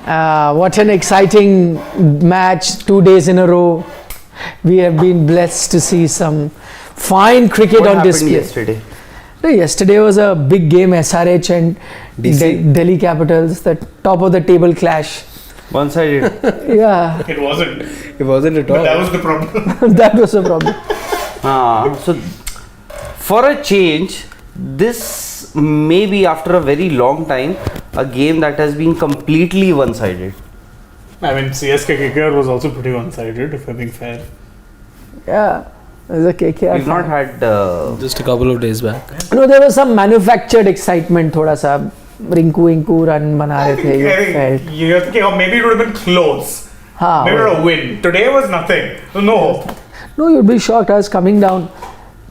What an exciting match, 2 days in a row. We have been blessed to see some fine cricket What on happened display. yesterday? Yesterday was a big game, SRH and Delhi Capitals, the top of the table clash. One-sided. Yeah, It wasn't. It wasn't at all. But that was the problem. that was the problem. So, for a change, this may be after a very long time a game that has been completely one-sided. I mean, CSK kicker was also pretty one-sided, if I'm being fair. Yeah, there's a KKR. We've not had. Just a couple of days back. No, there was some manufactured excitement, thoda sa. Rinku run bana rahe the, you felt. You're thinking, oh, maybe it would have been close. Haan, Maybe not a win. Today was nothing. No hope. No, you'd be shocked. I was coming down.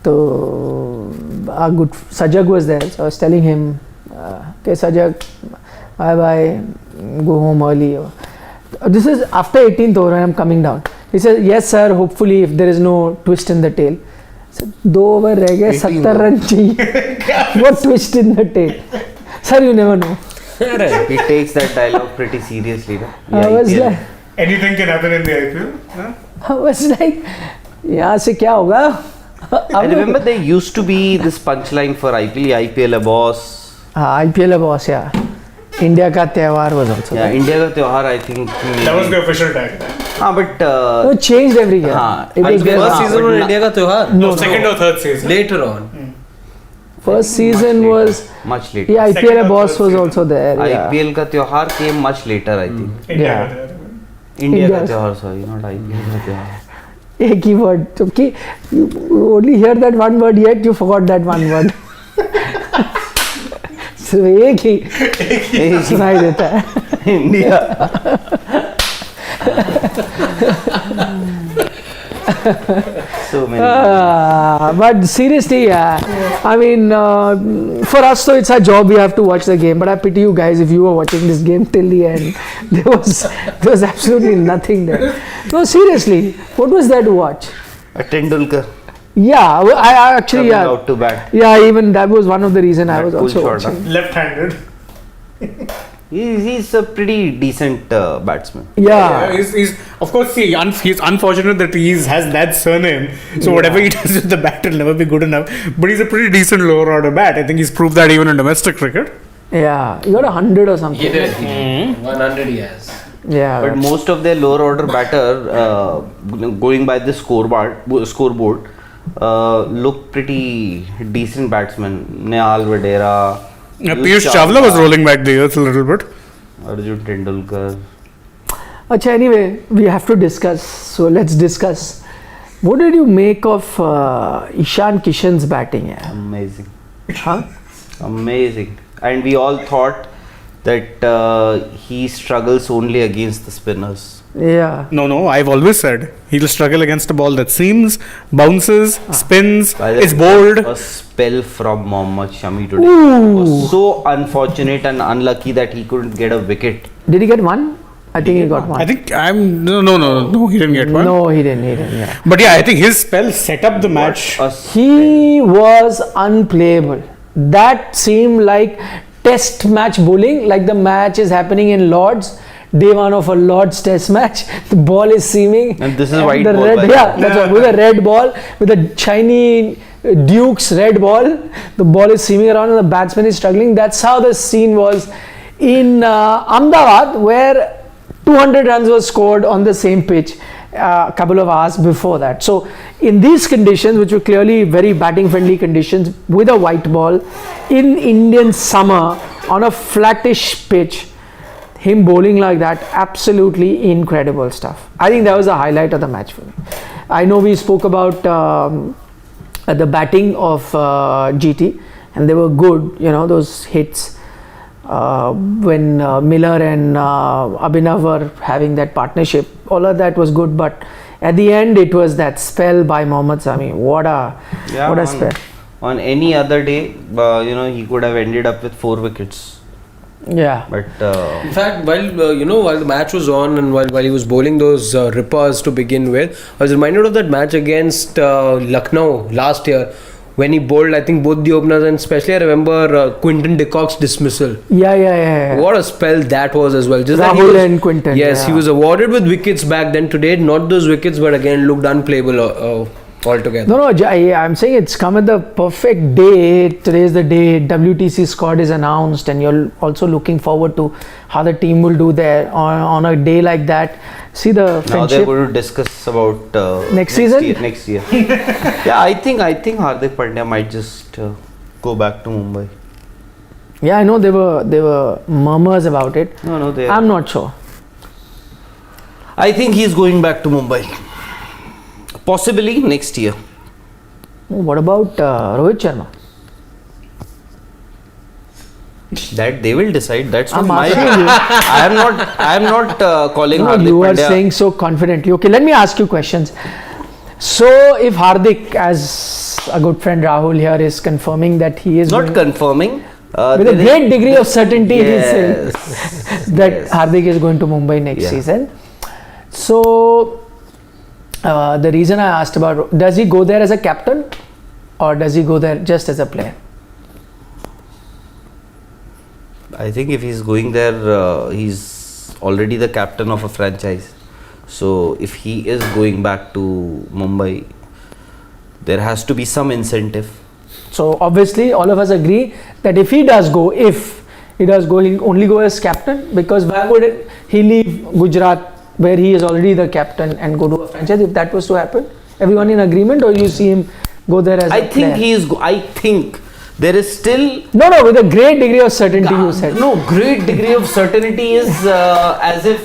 So, our good Sajak was there. So I was telling him, okay, Sajak, bye-bye, go home early. This is after 18th over and I'm coming down. He said, yes, sir, hopefully if there is no twist in the tail. I said, 2 over reh gaye, 70 run chahiye. What twist in the tail? Sir, you never know. He takes that dialogue pretty seriously. No? I was like, Anything can happen in the IPL. Huh? I was like, यहाँ से क्या होगा? I remember there used to be this punchline for IPL a boss. IPL boss, yeah. India ka त्यौहार was also Yeah, there. India ka tyohar, I think. That was the official tag. But. No, changed every year. It was IPL there. First season was India ka त्योहार. No, second or third season. Later on. First season was Much later. yeah, Second IPL or boss third was season. also there. Yeah. IPL ka tyohar came much later, I think. India. Yeah. India ka India's- tyohar, sorry, not IPL ka tyohar. एक ही word. Okay, you only hear that one word yet you forgot that one word. सिर्फ एक ही सुनाई देता है. India. So many. But seriously, yeah. I mean, for us, so it's our job. We have to watch the game. But I pity you guys if you were watching this game till the end. There was absolutely nothing there. No, seriously, what was there to watch? Tendulkar Yeah, I actually coming out to bat. yeah. Even that was one of the reason I That was cool also shot, watching. Left-handed. He's a pretty decent batsman. Yeah. He's of course, see, he's unfortunate that he has that surname. So whatever he does with the bat will never be good enough. But he's a pretty decent lower order bat. I think he's proved that even in domestic cricket. Yeah, you got 100 or something. He did. 100 he has. Yeah. But most of their lower order batter, going by the scoreboard, look pretty decent batsmen. Nehal Vadera. Piyush Chawla was rolling back the earth a little bit. Arjun Tendulkar. Achha, anyway, we have to discuss. So let's discuss. What did you make of Ishan Kishan's batting? Yeah? Amazing. Huh? Amazing. And we all thought that he struggles only against the spinners. Yeah. No, I've always said he'll struggle against a ball that seams, bounces, spins, By the is way, bold. A spell from Mohammad Shami today. Ooh. Was so unfortunate and unlucky that he couldn't get a wicket. Did he get one? I think he got one. I think no, he didn't get one. No, he didn't. Yeah. But yeah, I think his spell set up the match. A He was unplayable. That seemed like test match bowling, like the match is happening in Lords. Day one of a Lords test match. The ball is seaming. And this is white the ball, red, by the yeah, way. that's right. With a red ball, with a shiny Duke's red ball. The ball is seaming around and the batsman is struggling. That's how the scene was in Ahmedabad, where 200 runs were scored on the same pitch a couple of hours before that. So in these conditions, which were clearly very batting friendly conditions, with a white ball in Indian summer on a flattish pitch, him bowling like that, absolutely incredible stuff. I think that was the highlight of the match for me. I know we spoke about the batting of GT, and they were good, those hits when Miller and Abhinav were having that partnership. All of that was good, but at the end it was that spell by Mohammad Sami. What a spell. On any other day, he could have ended up with 4 wickets. Yeah. But In fact, while the match was on and while he was bowling those rippers to begin with, I was reminded of that match against Lucknow last year, when he bowled, I think both the openers, and especially I remember Quinton de Kock's dismissal. Yeah. What a spell that was as well. Just that he Rahul was- and Quinton. Yes, he was awarded with wickets back then. Today, not those wickets, but again looked unplayable altogether. No, I'm saying it's come at the perfect day. Today is the day WTC squad is announced, and you're also looking forward to how the team will do there on a day like that. See the Now friendship. they're going to discuss about Next season? Next year. Yeah, I think Hardik Pandya might just go back to Mumbai. Yeah, I know there were murmurs about it. No, they. I'm not sure. I think he's going back to Mumbai. Possibly next year. What about Rohit Sharma? That they will decide. That's I'm not my. asking you. I am not calling No, Hardik you are Pandya. saying so confidently. Okay, let me ask you questions. So, if Hardik, as a good friend Rahul here, is confirming that he is Not going- confirming. with a great degree of certainty, he is Yes. saying that Yes. Hardik is going to Mumbai next Yeah. season. So, the reason I asked about, does he go there as a captain or does he go there just as a player? I think if he's going there, he's already the captain of a franchise. So if he is going back to Mumbai, there has to be some incentive. So obviously all of us agree that if he does go, he'll only go as captain, because why would he leave Gujarat where he is already the captain and go to a franchise if that was to happen? Everyone in agreement, or you see him go there as I a player? think he is. I think there is still No, with a great degree of certainty, you said. no great degree of certainty is as if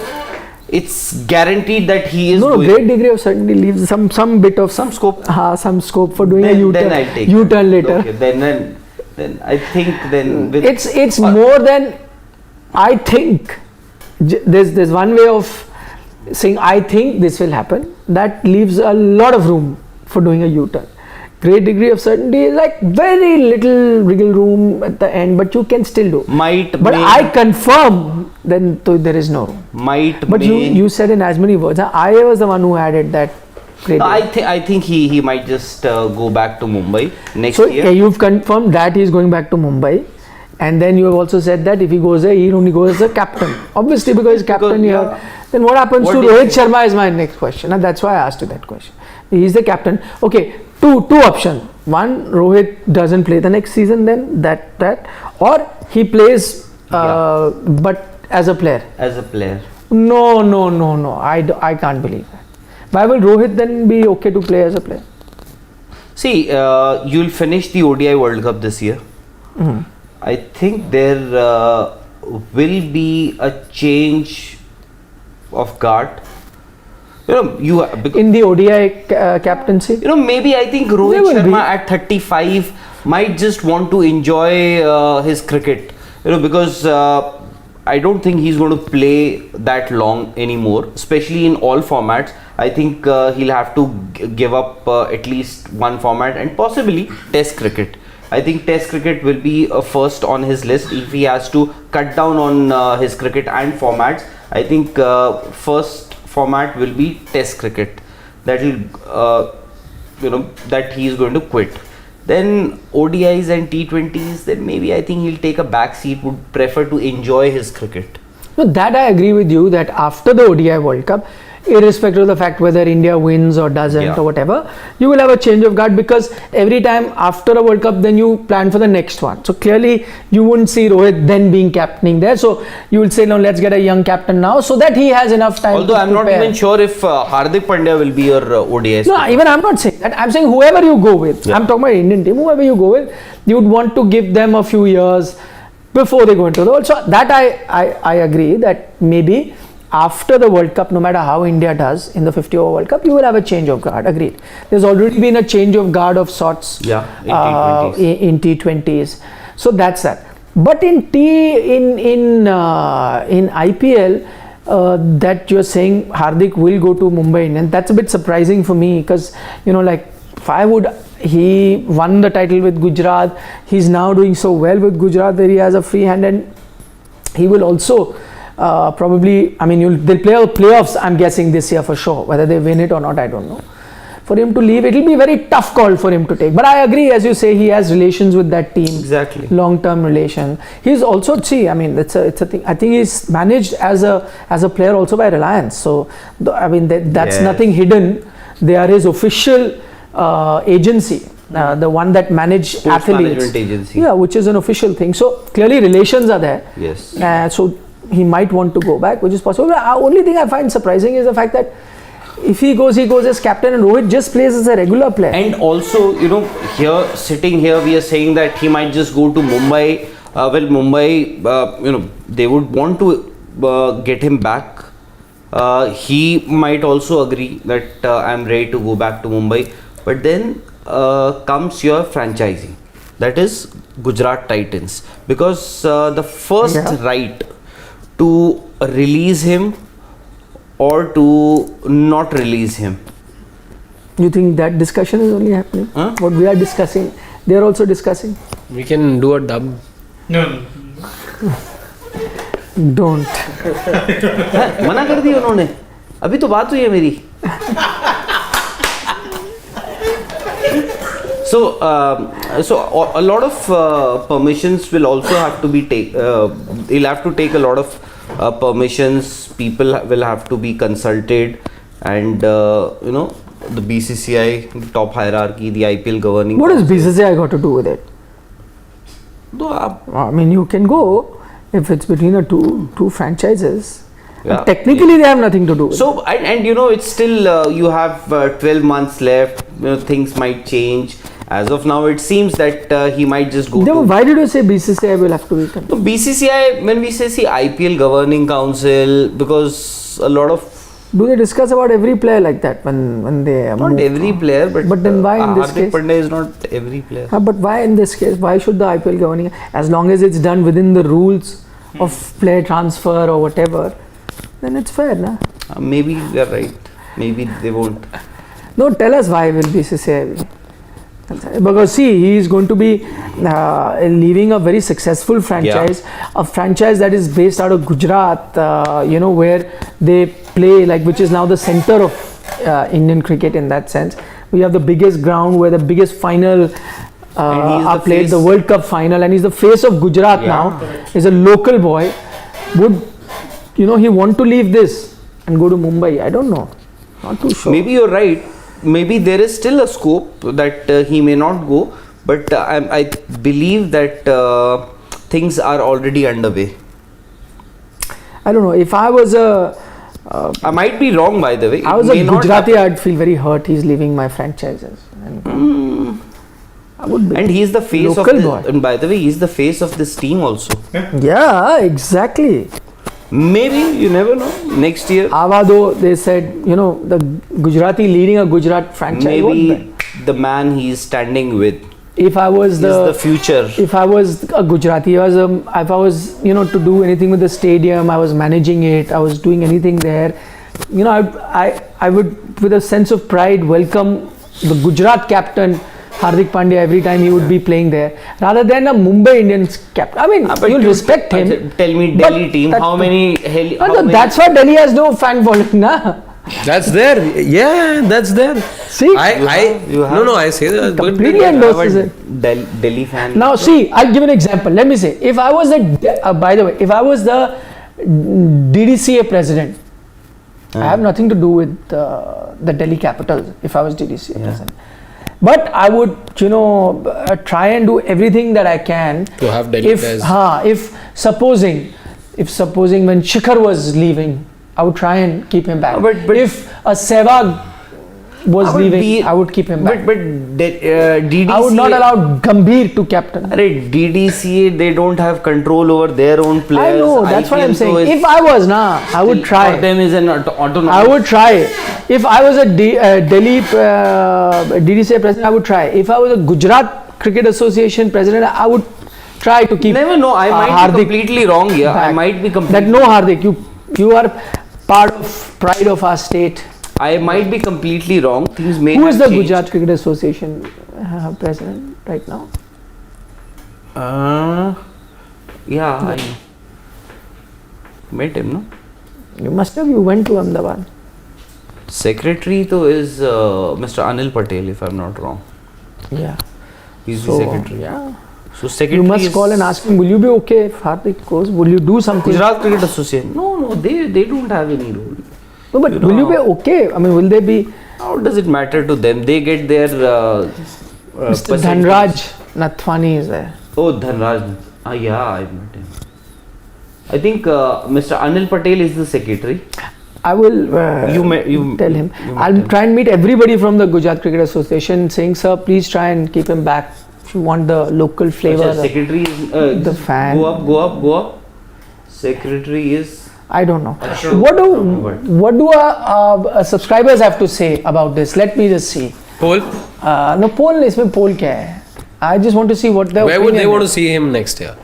it's guaranteed that he is. No, going. great degree of certainty leaves some bit of Some scope. some scope for doing a Then I'll take U-turn it. later. Okay, then I think then with It's more than I think. There's one way of saying I think this will happen. That leaves a lot of room for doing a U-turn. Great degree of certainty is like very little wiggle room at the end, but you can still do. might. But may, I confirm, then there is no room. might. But may, you said in as many words. I was the one who added that. Great. No, I think he might just go back to Mumbai next So year. you've confirmed that he's going back to Mumbai, and then you have also said that if he goes there, he'll only go as a captain. Obviously, because he's captain here. yeah. Then what happens What to do you Rohit think? Sharma is my next question, and that's why I asked you that question. He's the captain. Okay, two options. One, Rohit doesn't play the next season, then that, or he plays, but as a player. As a player. No. I can't believe that. Why will Rohit then be okay to play as a player? See, you'll finish the ODI World Cup this year. Mm-hmm. I think there will be a change of guard. In the ODI captaincy? Maybe I think There Rohit will Sharma be. at 35 might just want to enjoy his cricket. Because I don't think he's going to play that long anymore, especially in all formats. I think he'll have to give up at least one format, and possibly Test cricket. I think Test cricket will be first on his list if he has to cut down on his cricket and formats. I think first format will be Test cricket. That will, that he is going to quit. Then ODIs and T20s, then maybe I think he'll take a back seat, would prefer to enjoy his cricket. No, that I agree with you, that after the ODI World Cup, irrespective of the fact whether India wins or doesn't or whatever, you will have a change of guard, because every time after a World Cup, then you plan for the next one. So clearly, you wouldn't see Rohit then being captaining there. So you will say, no, let's get a young captain now, so that he has enough time. Although to I'm not prepare. even sure if Hardik Pandya will be your ODI. No, even I'm not saying that. I'm saying whoever you go with. I'm talking about Indian team. Whoever you go with, you would want to give them a few years before they go into the World. So that I agree that maybe after the World Cup, no matter how India does in the 50-over World Cup, you will have a change of guard. Agreed. There's already been a change of guard of sorts. in T20s. In T20s. So that's that. But in IPL, that you're saying Hardik will go to Mumbai Indians, that's a bit surprising for me, because he won the title with Gujarat. He's now doing so well with Gujarat where he has a free hand, and he will also probably, they'll play playoffs, I'm guessing, this year for sure. Whether they win it or not, I don't know. for him to leave, it will be a very tough call for him to take. But I agree, as you say, he has relations with that team. Exactly. Long-term relation. He's also, I mean, it's a thing. I think he's managed as a player also by Reliance. So, I mean, that's nothing hidden. They are his official agency. The one that manage Sports athletes. management agency. Yeah, which is an official thing. So clearly relations are there. Yes. So he might want to go back, which is possible. The only thing I find surprising is the fact that if he goes as captain, and Rohit just plays as a regular player. And also, you know, sitting here, we are saying that he might just go to Mumbai. Mumbai, you know, they would want to get him back. He might also agree that I'm ready to go back to Mumbai. But then comes your franchising, that is Gujarat Titans, because the first right to release him or to not release him. You think that discussion is only happening? What we are discussing, they are also discussing. We can do a dub. No. Don't. मना कर दिया उन्होंने, अभी तो बात हुई है मेरी. So a lot of permissions will also have to be they'll have to take a lot of permissions. People will have to be consulted, and you know, the BCCI, the top hierarchy, the IPL governing. What has BCCI got to do with it? I mean, you can go if it's between the two franchises. Yeah. Technically, they have nothing to do with it. So and you know, it's still you have 12 months left. You know, things might change. As of now, it seems that he might just go. Why did you say BCCI will have to be controlled? So BCCI, when we say IPL governing council, because a lot of do they discuss about every player like that when they not every player, but then why in this Hardik case? Pandya is not every player. But why in this case? Why should the IPL governing, as long as it's done within the rules of player transfer or whatever, then it's fair, na? Maybe you're right. Maybe they won't. No, tell us why will BCCI be. Because see, he is going to be leaving a very successful franchise, a franchise that is based out of Gujarat, you know, where they play, like, which is now the center of Indian cricket in that sense. We have the biggest ground where the biggest final are played, the World Cup final, and he's the face of Gujarat now. He's a local boy. Would, you know, he want to leave this and go to Mumbai? I don't know. Not too sure. Maybe you're right. Maybe there is still a scope that he may not go, but I believe that things are already underway. I don't know. If I was I might be wrong, by the way. I was a Gujarati, I'd feel very hurt. He's leaving my franchises. And I would be. And he's the face local of boy. And by the way, he's the face of this team also. Yeah, exactly. Maybe, you never know. Next year, Avado, they said, you know, the Gujarati leading a Gujarat franchise. maybe the man he's standing with if I was is the future. if I was a Gujarati, if I was, you know, to do anything with the stadium, I was managing it, I was doing anything there, you know, I would, with a sense of pride, welcome the Gujarat captain Hardik Pandya every time he would be playing there, rather than a Mumbai Indians captain. I mean, you'll respect him. Tell me, Delhi team, how many? That's why Delhi has no fan following, na? That's there. Yeah, that's there. See, You have I say that. but completely then- endorses it. Delhi fan. Now, see, I'll give an example. Let me say, if I was by the way, if I was the DDCA president, I have nothing to do with the Delhi Capitals. If I was DDCA president. But I would, you know, try and do everything that I can To have Delhi players. if supposing when Shikhar was leaving, I would try and keep him back. But if a Sehwag was leaving, I would keep him back. But DDCA, I would not allow Gambhir to captain. DDCA, they don't have control over their own players. I know, that's what I'm IPL, saying. so If I was, I would try. For them is an autonomous. I would try. If I was a Delhi DDCA president, I would try. If I was a Gujarat Cricket Association president, I would try to keep. Never know. I might be Hardik completely wrong here. I back. might be completely. That no, Hardik, you are part of pride of our state. I might be completely wrong. Things may. Who have is the changed. Gujarat Cricket Association president right now? Yeah, I know. Met him, no? You must have. You went to Ahmedabad. Secretary though is Mr. Anil Patel, if I'm not wrong. Yeah. He's So, the secretary. yeah. So secretary You must is call and ask him, will you be okay if Hardik goes? Will you do something? Gujarat Cricket Association. No, they don't have any role. No, but will you be okay? I mean, will they be How does it matter to them? They get their Mr. percentage. Dhanraj Nathwani is there? Oh, Dhanraj. Yeah, I met him. I think Mr. Anil Patel is the secretary. I will You tell him. you met I'll him. try and meet everybody from the Gujarat Cricket Association saying, sir, please try and keep him back if you want the local flavor. Achha, secretary is the just fan. Go up. Secretary is I don't know. Ashok. What do our subscribers have to say about this? Let me just see. Paul, No, poll इसमें poll क्या है? I just want to see what their where would they opinion want to is. see him next year?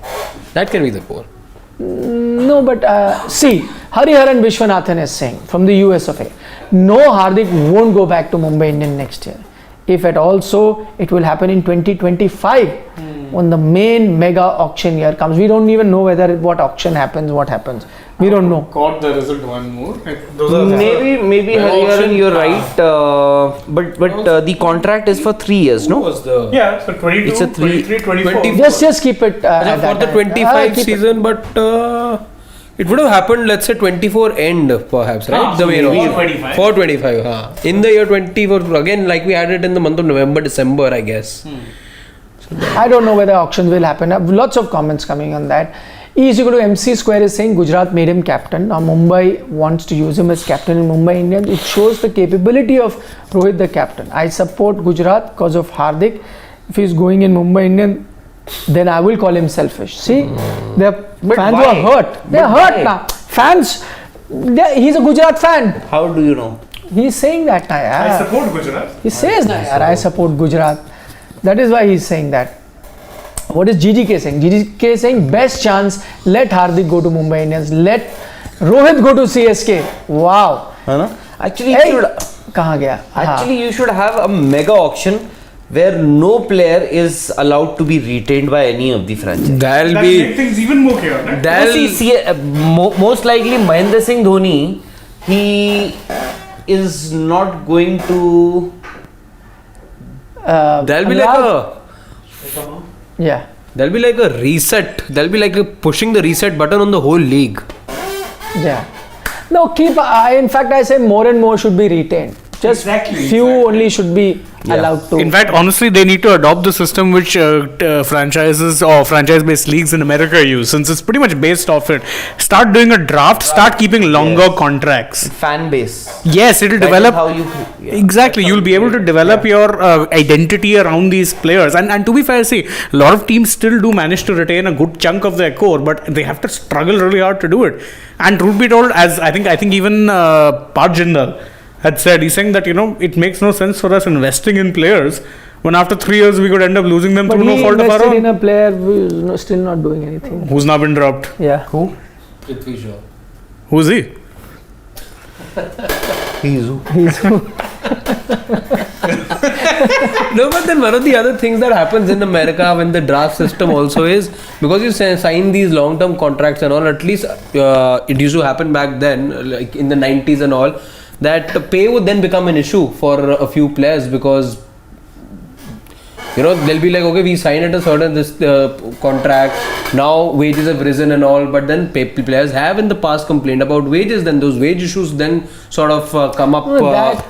That can be the poll. No, but see, Hariharan Vishwanathan is saying from the US of A, no, Hardik won't go back to Mumbai Indians next year. If at all so, it will happen in 2025 when the main mega auction year comes. We don't even know whether what auction happens, what happens. We don't know. Got the result one more. maybe Well, Hariharan, option, you're right. But the contract is for 3 years, Who no? was the Yeah, so 22, It's a 23, 24. 20. Just keep it at for that the time. 25 Keep it. season, but it would have happened, let's say 24 end perhaps, right? so main maybe auction. 25. For 25, huh? In the year 24, again, like we had it in the month of November, December, I guess. I don't know whether auctions will happen. I have lots of comments coming on that. E is equal to MC square is saying Gujarat made him captain. Now Mumbai wants to use him as captain in Mumbai Indians. It shows the capability of Rohit the captain. I support Gujarat because of Hardik. If he's going in Mumbai Indians, then I will call him selfish. See, the But fans why? are hurt. They're But hurt why? now. Fans, he's a Gujarat fan. How do you know? He's saying that now. I Yeah. support Gujarat. He says that, yaar, I support Gujarat. That is why he's saying that. What is GGK saying? GGK is saying best chance, let Hardik go to Mumbai Indians, let Rohit go to CSK. Wow. Actually, Hey, you should, कहाँ गया? actually you should have a mega auction where no player is allowed to be retained by any of the franchises. That'll That be. make things even more chaotic. Most likely Mahendra Singh Dhoni, he is not going to. There'll be like a. Yeah. There'll be like a reset. There'll be like a pushing the reset button on the whole league. Yeah. No, in fact, I say more and more should be retained. Just Exactly, few exactly. only should be allowed to. In fact, honestly, they need to adopt the system which franchises or franchise-based leagues in America use, since it's pretty much based off it. Start doing a draft. Start keeping longer contracts. Fan base. Yes, it'll That is develop. how you. Yeah. Exactly, you'll be able to develop your identity around these players. And to be fair, see, a lot of teams still do manage to retain a good chunk of their core, but they have to struggle really hard to do it. And truth be told, as I think even Pat Jindal had said, he's saying that it makes no sense for us investing in players when after 3 years we could end up losing them But through no he fault of our invested in own. a player who is still not doing anything. Who's now been dropped? Yeah. Who? Who's he? He's who? No, but then one of the other things that happens in America when the draft system also is because you sign these long-term contracts and all. At least it used to happen back then, like in the 90s and all, that pay would then become an issue for a few players because they'll be like, okay, we signed at a certain contract, now wages have risen and all, but then players have in the past complained about wages, then those wage issues then sort of come up.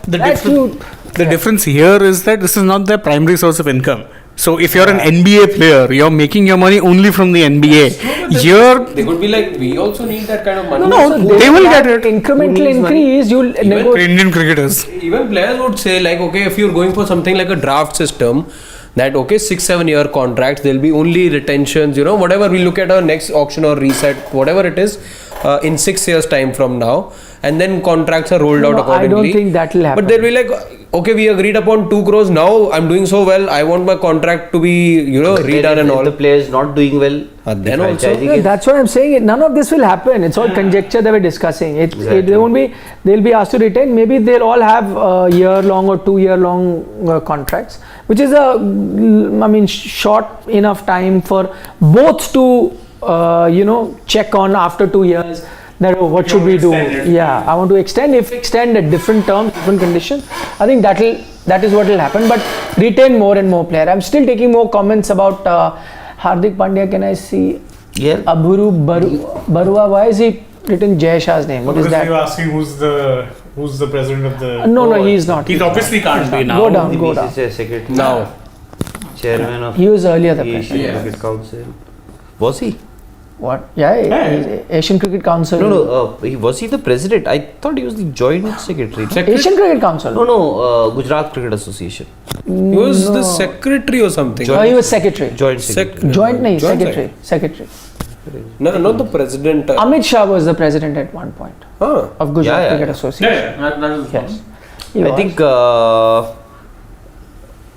The difference here is that this is not their primary source of income. So if you're an NBA player, you're making your money only from the NBA. Here, they could be like, we also need that kind of money. No, they will get it. Incremental increase, you'll negotiate. Indian cricketers. Even players would say like, okay, if you're going for something like a draft system, that okay, 6-7 year contracts, there'll be only retentions, whatever we look at our next auction or reset, whatever it is, in 6 years time from now, and then contracts are rolled out accordingly. I don't think that will happen. But they'll be like, okay, we agreed upon 2 crores, now I'm doing so well, I want my contract to be, redone and all. If the player is not doing well, then the also- franchising No, is- that's what I'm saying. None of this will happen. It's all conjecture that we're discussing. They won't be. They'll be asked to retain. Maybe they'll all have year-long or 2-year-long contracts, which is short enough time for both to check on after 2 years. that what should we do? Yeah, I want to extend. If extend at different terms, different conditions, I think that is what will happen. But retain more and more player. I'm still taking more comments about Hardik Pandya. Can I see? Yeah. Aburu Barua. Why is he written Jay Shah's name? What is that? You asking who's the president of the? No, he's not. He obviously can't be now. Go down. BCCI secretary. Now. Chairman of He was earlier the Asian president. Cricket Council. Was he? What? Yeah, he's Asian Cricket Council. No. Was he the president? I thought he was the joint secretary. Asian Cricket Council. No. Gujarat Cricket Association. He was the secretary or something. Oh, he was secretary. Joint secretary. Joint, nahi, Joint secretary. No, not the president. Amit Shah was the president at one point Huh. of Gujarat Yeah. Cricket Association. Yes. He I was. think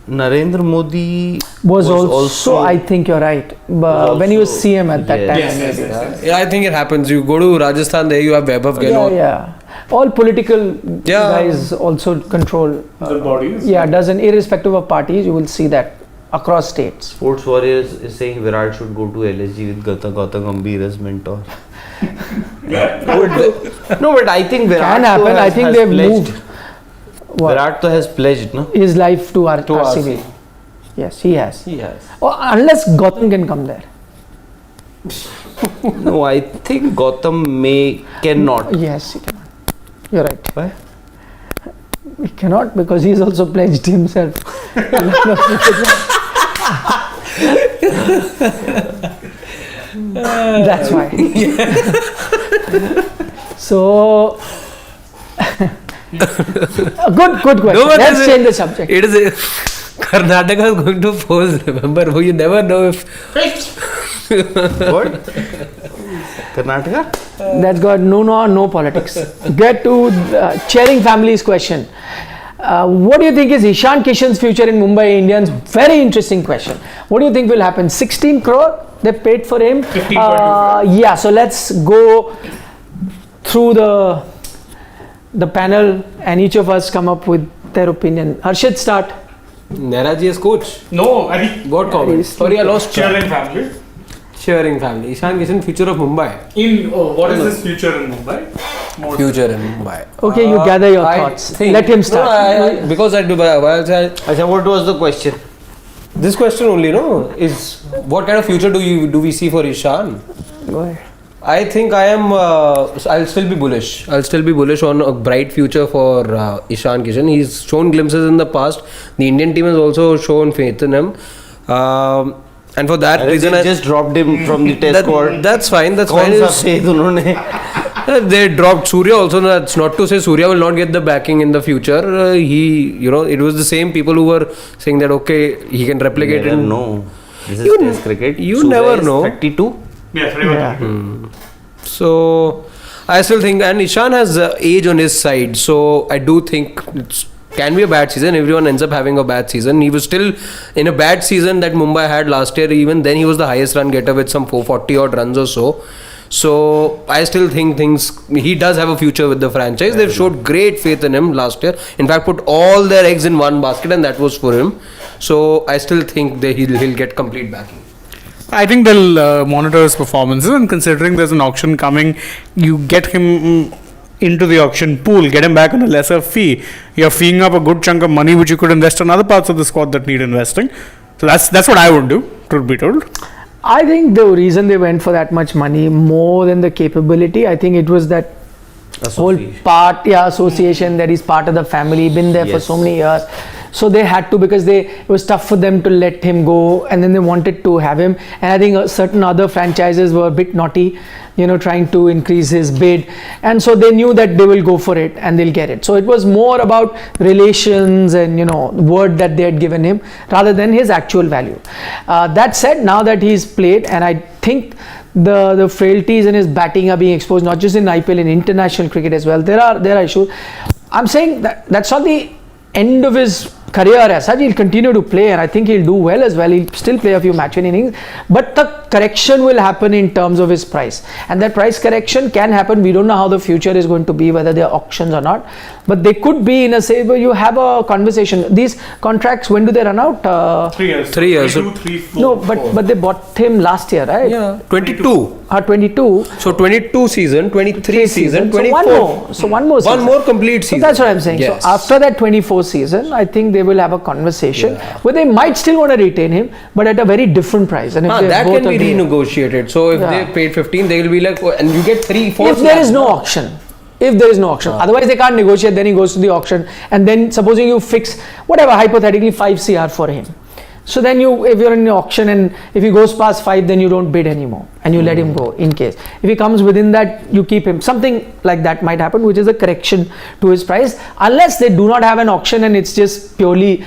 Narendra Modi was also, I think you're right. But when he was also- CM at that time. Yes. maybe. Yeah, I think it happens. You go to Rajasthan, there you have Vaibhav Yeah, Gehlot. yeah. All political Yeah. guys also control. The bodies. Yeah, doesn't irrespective of parties, you will see that across states. Sports Warriors is saying Virat should go to LSG with Gautam Gambhir as mentor. No, but I think Virat Can happen. has- I think has they've pledged. moved. What? Virat to has pledged, no? His life to RCB. RCB. Yes, he has. He has. Or unless Gautam can come there. No, I think Gautam cannot. Yes, he cannot. You're right. Why? He cannot because he's also pledged himself. That's why. So, good question. No, but Let's this is- change the subject. It is Karnataka is going to pose. Remember, you never know if. What? Karnataka? That's got no politics. Get to Chairing Family's question. What do you think is Ishan Kishan's future in Mumbai Indians? Very interesting question. What do you think will happen? 16 crore they paid for him. 15.2. Yeah, so let's go through the panel and each of us come up with their opinion. Harshit, start. Neraji is coach. No, I think What comment? Sorry, I lost track. cheering family. Cheering family. Ishan Kishan, future of Mumbai. What is his future in Mumbai? More Future in Mumbai. Okay, you gather your I thoughts. think- Let him start. No, because I do. Achha, what was the question? This question only, no, is what kind of future do we see for Ishan? Go ahead. I think I am. I'll still be bullish. I'll still be bullish on a bright future for Ishan Kishan. He's shown glimpses in the past. The Indian team has also shown faith in him, and for that reason, They just dropped him from the test squad. that's fine. That's कौन fine. सा faith उन्होंने? They dropped Surya also. That's not to say Surya will not get the backing in the future. It was the same people who were saying that okay, he can replicate You it. never know. This is You- test cricket. you Surya never is know. 32. Yeah, 31. Yeah. So I still think, and Ishan has age on his side. So I do think it can be a bad season. Everyone ends up having a bad season. He was still in a bad season that Mumbai had last year. Even then, he was the highest run getter with some 440 odd runs or so. So I still think he does have a future with the franchise. They've showed great faith in him last year. In fact, put all their eggs in one basket, and that was for him. So I still think that he'll get complete backing. I think they'll monitor his performances, and considering there's an auction coming, you get him into the auction pool, get him back on a lesser fee. You're feeing up a good chunk of money which you could invest in other parts of the squad that need investing. So that's what I would do, truth be told. I think the reason they went for that much money, more than the capability, I think it was that whole association that he's part of the family, been there for Yes. so many years. So they had to, because it was tough for them to let him go, and then they wanted to have him. And I think certain other franchises were a bit naughty, trying to increase his bid. And so they knew that they will go for it and they'll get it. So it was more about relations and, word that they had given him rather than his actual value. That said, now that he's played, and I think the frailties in his batting are being exposed, not just in IPL, in international cricket as well. There are issues. I'm saying that's not the end of his career as such. He'll continue to play, and I think he'll do well as well. He'll still play a few match winning innings, but the correction will happen in terms of his price, and that price correction can happen. We don't know how the future is going to be, whether there are auctions or not, But they could be in a say where you have a conversation. These contracts, when do they run out? 3 years. 3 years. 2, 3, 4. No, but they bought him last year, right? Yeah, 22. 22. So 22 season, 23 season, So 24. one more. So one more season. One more complete So season. that's what I'm saying. Yes. So after that 24 season, I think they will have a conversation where they might still want to retain him, but at a very different price. And if they That both can be agree- renegotiated. So if Yeah. they paid 15, they will be like, oh, and you get 3-4. If there is no auction. If there is no auction. Otherwise they can't negotiate, then he goes to the auction. And then supposing you fix, whatever, hypothetically 5 CR for him. So then if you're in the auction and if he goes past 5, then you don't bid anymore and you let him go in case. If he comes within that, you keep him. Something like that might happen, which is a correction to his price, unless they do not have an auction and it's just purely,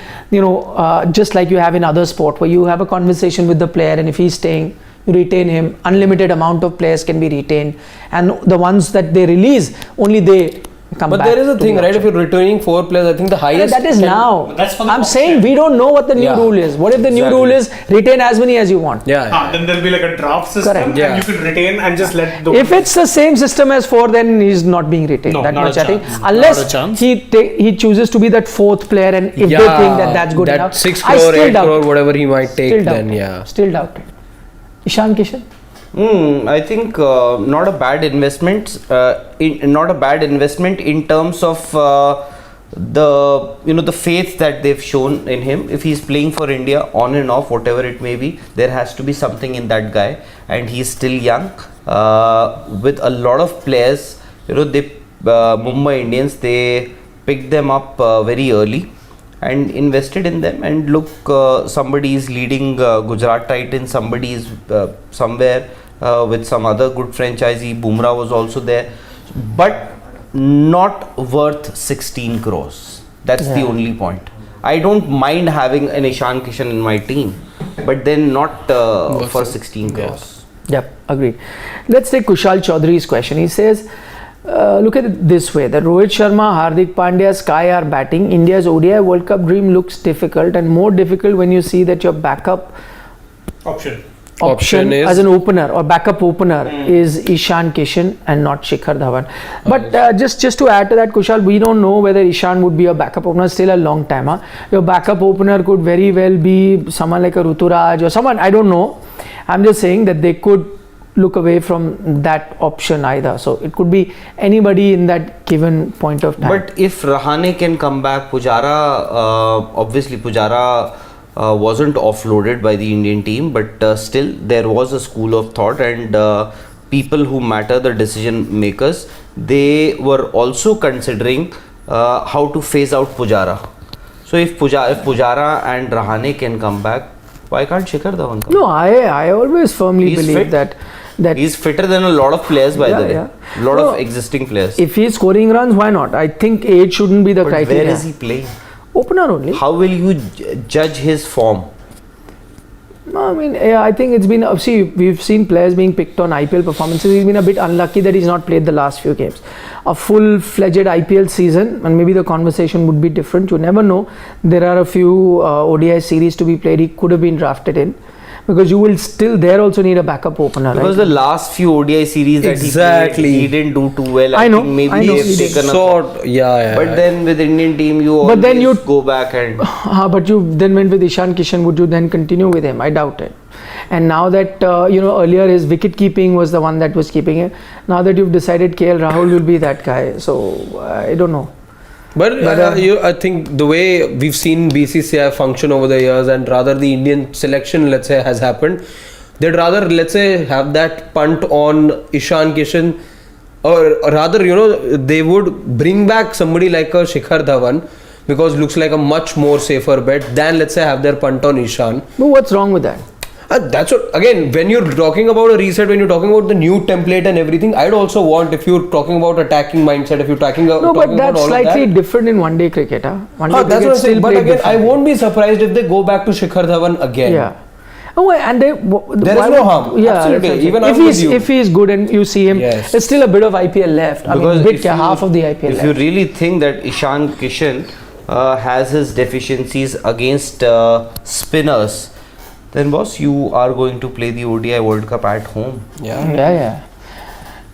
just like you have in other sport where you have a conversation with the player, and if he's staying, you retain him. Unlimited amount of players can be retained, and the ones that they release, only they come But back. there is a to thing, the right? If auction. you're returning 4 players, I think the highest. That is now. That's for the I'm auction. saying we don't know what the new Yeah. rule is. What if the new Exactly. rule is retain as many as you want? Yeah. Then there'll be like a draft system, Correct. and Yeah. you could retain and just let the. If it's the same system as 4, then he's not being retained. No, that not much a I think. chance. Unless Not a chance. he chooses to be that 4th player, and if they think that that's good that enough, 6 I crore, still 8 doubt crore, it. whatever he might take, Still doubt then it. yeah. Still doubt it. Ishan, Kishan? I think not a bad investment. Not a bad investment in terms of the faith that they've shown in him. If he's playing for India on and off, whatever it may be, there has to be something in that guy, and he's still young. With a lot of players, Mumbai Indians, they picked them up very early and invested in them, and look, somebody is leading Gujarat Titans, somebody is somewhere with some other good franchisee. Bumrah was also there, but not worth 16 crores. That's the only point. I don't mind having an Ishan Kishan in my team, but then not for 16 crores. Yep, agreed. Let's take Kushal Chaudhary's question. He says, look at it this way, that Rohit Sharma, Hardik Pandya, Sky are batting. India's ODI World Cup dream looks difficult, and more difficult when you see that your backup option is- as an opener or backup opener is Ishan Kishan and not Shikhar Dhawan. But just to add to that, Kushal, we don't know whether Ishan would be a backup opener. Still a long time. Huh? Your backup opener could very well be someone like a Ruturaj or someone, I don't know. I'm just saying that they could look away from that option either. So it could be anybody in that given point of time. But if Rahane can come back, Pujara, obviously Pujara wasn't offloaded by the Indian team, but still there was a school of thought, and people who matter, the decision makers, they were also considering how to phase out Pujara. So if Pujara and Rahane can come back, why can't Shikhar Dhawan come? No, I always firmly He's believe fit. that He's fitter than a lot of players, by the way. Yeah. A lot No, of existing players. if he's scoring runs, why not? I think age shouldn't be the But criteria. where is he playing? Opener only. How will you judge his form? No, I mean, I think it's been, see, we've seen players being picked on IPL performances. He's been a bit unlucky that he's not played the last few games. A full-fledged IPL season, and maybe the conversation would be different. You never know. There are a few ODI series to be played. He could have been drafted in. Because you will still there also need a backup opener, Because right? the last few ODI series that Exactly. he played, he didn't do too well. I know, think maybe I know they've he did. taken a Sort, yeah. But then with Indian team, you But then always you- go back and But you then went with Ishan Kishan. Would you then continue with him? I doubt it. And now that, earlier his wicket keeping was the one that was keeping him. Now that you've decided KL Rahul will be that guy. So, I don't know. But I think the way we've seen BCCI function over the years, and rather the Indian selection, let's say, has happened, they'd rather, let's say, have that punt on Ishan Kishan, or rather, they would bring back somebody like a Shikhar Dhawan, because looks like a much more safer bet than, let's say, have their punt on Ishan. But what's wrong with that? That's what, again, when you're talking about a reset, when you're talking about the new template and everything, I'd also want, if you're talking about attacking mindset, if you're talking No, about but that's all of slightly that, different in one-day cricket. One-day that's cricket what I'm still saying. But played again, I differently. won't be surprised if they go back to Shikhar Dhawan again. Yeah. Oh, and they, There is no harm. Yeah, Absolutely. that's what I'm Even saying. I'm with you. If he's good and you see him, Yes. there's still a bit of IPL left. I mean, if you- half of the IPL If left. you really think that Ishan Kishan has his deficiencies against spinners, then boss, you are going to play the ODI World Cup at home. Yeah. Yeah.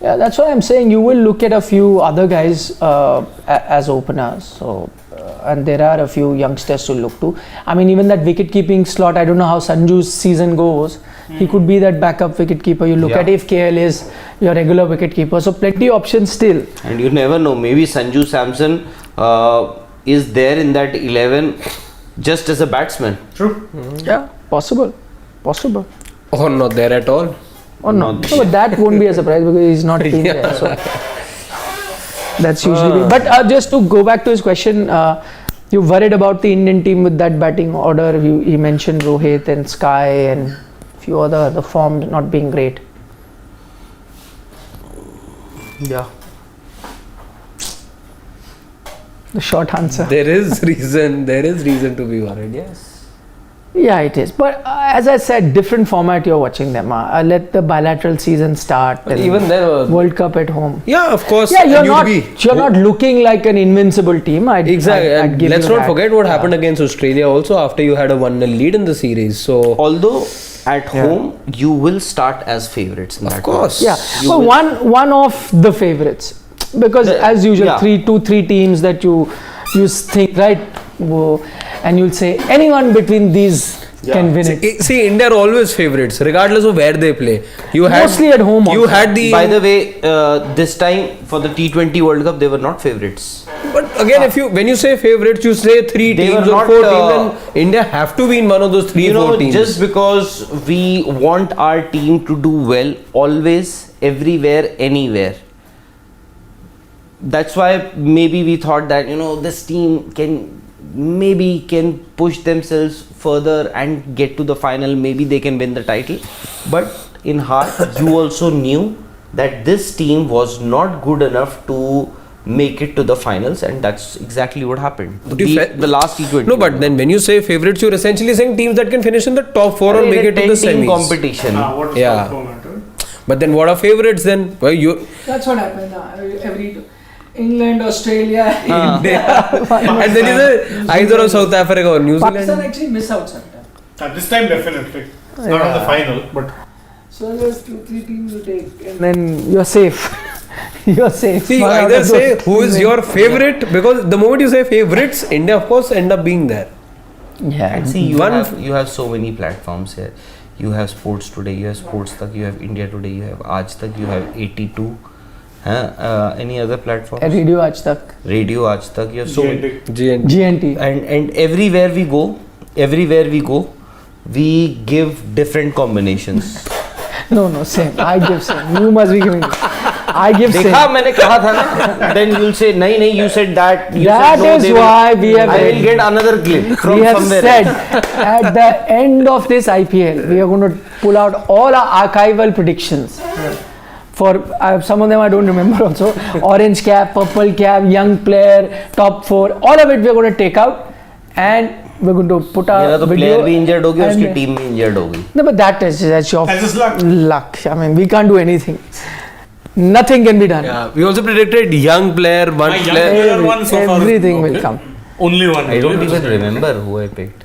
Yeah, that's what I'm saying. You will look at a few other guys as openers. So, and there are a few youngsters to look to. I mean, even that wicket-keeping slot, I don't know how Sanju's season goes. He could be that backup wicket-keeper. You look at if KL is your regular wicket-keeper. So, plenty options still. And you never know. Maybe Sanju Samson is there in that 11 just as a batsman. True. Yeah, possible. Or not there at all. Or not. No, but that won't be a surprise because he's not been there. So that's usually. But just to go back to his question, you worried about the Indian team with that batting order. He mentioned Rohit and Sky and few other the form not being great. Yeah. The short answer. There is reason to be worried. Yes. Yeah, it is. But as I said, different format you're watching them. Let the bilateral season start. But even then, World Cup at home. Yeah, of course. Yeah, you're not looking like an invincible team. Exactly. I'd give Let's you not that. forget what happened against Australia also after you had a 1-0 lead in the series. So Although at home you will start as favourites in that. of course. Yeah. So one of the favourites. Because as usual, 3 teams that you think, right? And you'll say anyone between these can win it. See, India are always favourites, regardless of where they play. Mostly at home You also. had the. By the way, this time for the T20 World Cup, they were not favourites. But again, when you say favourites, you say 3 They teams were or not, 4 teams, then India have to be in one of those 3-4 teams. Just because we want our team to do well, always, everywhere, anywhere. That's why maybe we thought that this team can push themselves further and get to the final. Maybe they can win the title. But in heart, you also knew that this team was not good enough to make it to the finals, and that's exactly what happened. The last T20. No, but then when you say favourites, you're essentially saying teams that can finish in the top 4 or make it to the semis. Competition. But then what are favourites then? Well, That's what happened. Every England, Australia, India, and then is either of South Africa or New Zealand. Pakistan actually miss out sometimes. This time definitely. It's not on the final, but So there's 2-3 teams to take, and then you're safe. You're safe. See, One out either of say those who is teams your favourite, because the moment you say favourites, India of course end up being there. Yeah. And see, you have so many platforms here. You have Sports Today, you have Sports Tak, you have India Today, you have AajTak, you have 82. Any other platforms? Radio AajTak. Radio AajTak. You have so many. GNT. And everywhere we go, we give different combinations. No, same. I give same. You must be giving. I give same. देखा मैंने कहा था ना. Then you'll say नहीं, you said that. That is why we have. I will get another clip from We have somewhere. said at the end of this IPL, we are going to pull out all our archival predictions. For some of them I don't remember also. Orange cap, purple cap, young player, top 4, all of it we are going to take out, and we're going to put our मेरा तो video. player भी injured हो गया, and- उसकी team भी injured हो गई. No, but that's your That's just luck. luck. I mean, we can't do anything. Nothing can be done. Yeah, we also predicted young player, one My young player. player one so far. Everything will come. Only one. I don't even remember who I picked.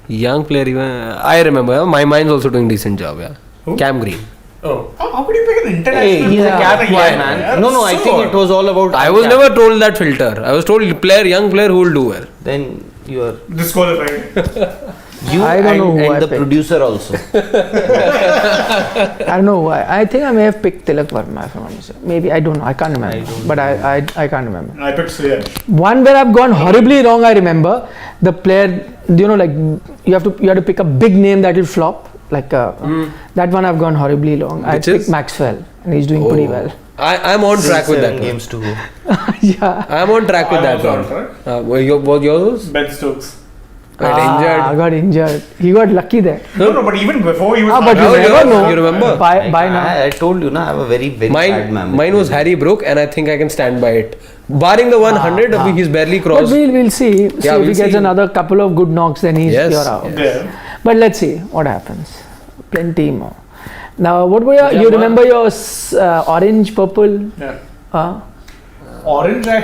Young player, even I remember. Yeah, my mind's also doing decent job. Yeah, Who? Cam Green. Oh, how could you pick an international? Hey, he's a player? cap guy, Yeah, man. No, I think it was all about. I was cap. never told that filter. I was told young player who will do well. Then you are. disqualified. You I don't know who I and the picked. producer also. I don't know why. I think I may have picked Tilak Verma if I'm not mistaken. Maybe, I don't know. I can't remember. But I can't remember. I picked Suyash. One where I've gone horribly wrong, I remember. The player, like you have to pick a big name that will flop. Like that one I've gone horribly wrong. I Which picked is? Maxwell, and he's doing pretty well. I'm on track with that 7 one. games to go. Yeah. I'm on track with that on one. track. What yours? Ben Stokes. Got injured. He got lucky there. No, but even before he was. But you Oh, never yeah, know. you remember? By now. I told you, I have a very, very bad memory. Mine was Harry Brook, and I think I can stand by it. Barring the 100, he's barely But crossed. we'll see. Yeah, If we'll he gets see. another couple of good knocks, then Yes, you're out. Yeah. But let's see what happens. Plenty more. Now, what were you remember your orange, purple? Yeah. Orange, I